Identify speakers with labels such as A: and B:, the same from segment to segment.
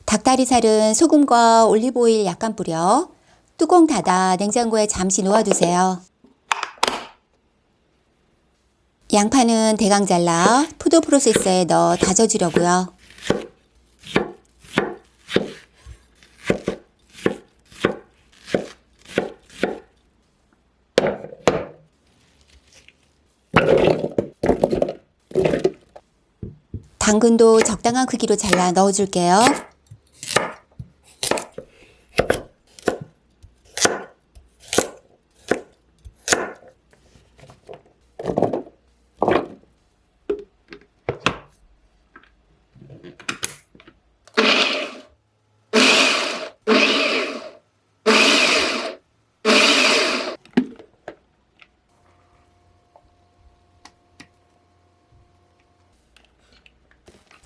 A: 닭다리살은 소금과 올리브오일 약간 뿌려 뚜껑 닫아 냉장고에 잠시 놓아두세요. 양파는 대강 잘라 푸드 프로세서에 넣어 다져주려고요. 당근도 적당한 크기로 잘라 넣어줄게요.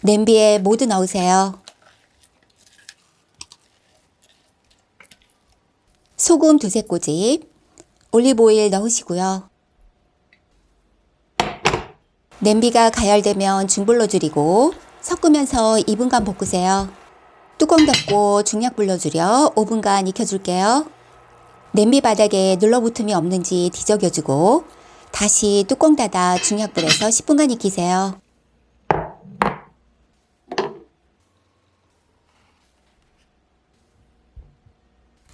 A: 냄비에 모두 넣으세요. 소금 2-3꼬집, 올리브오일 넣으시고요. 냄비가 가열되면 중불로 줄이고 섞으면서 2분간 볶으세요. 뚜껑 덮고 중약불로 줄여 5분간 익혀줄게요. 냄비 바닥에 눌러붙음이 없는지 뒤적여주고 다시 뚜껑 닫아 중약불에서 10분간 익히세요.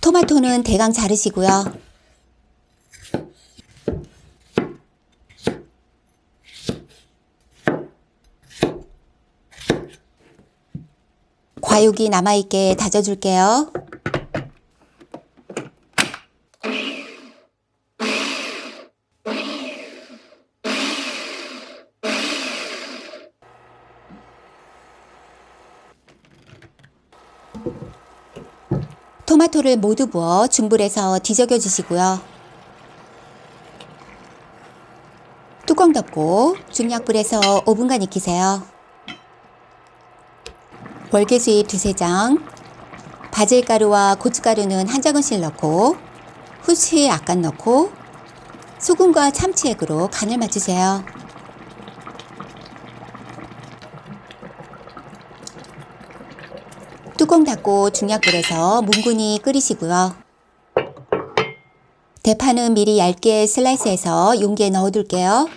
A: 토마토는 대강 자르시고요. 과육이 남아있게 다져줄게요. 토마토를 모두 부어 중불에서 뒤적여 주시고요. 뚜껑 덮고 중약불에서 5분간 익히세요. 월계수잎 2-3장, 바질가루와 고춧가루는 1작은씩 넣고 후추 약간 넣고 소금과 참치액으로 간을 맞추세요. 뚜껑 닫고 중약불에서 뭉근히 끓이시고요. 대파는 미리 얇게 슬라이스해서 용기에 넣어둘게요.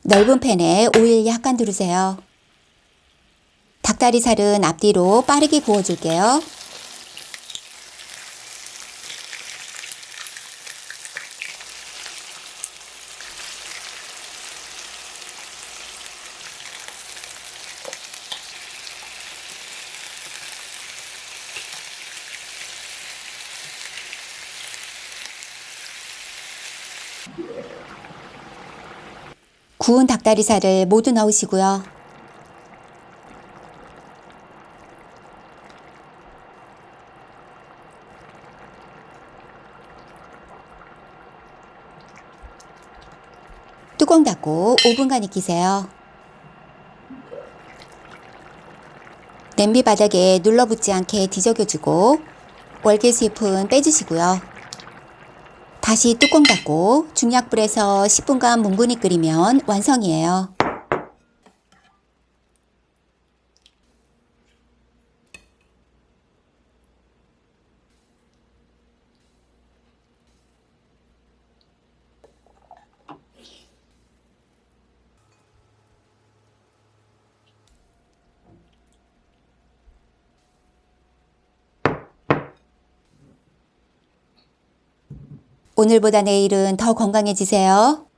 A: 넓은 팬에 오일 약간 두르세요. 닭다리살은 앞뒤로 빠르게 구워줄게요. 구운 닭다리살을 모두 넣으시고요. 뚜껑 닫고 5분간 익히세요. 냄비 바닥에 눌러붙지 않게 뒤적여주고 월계수잎은 빼주시고요. 다시 뚜껑 닫고 중약불에서 10분간 뭉근히 끓이면 완성이에요. 오늘보다 내일은 더 건강해지세요.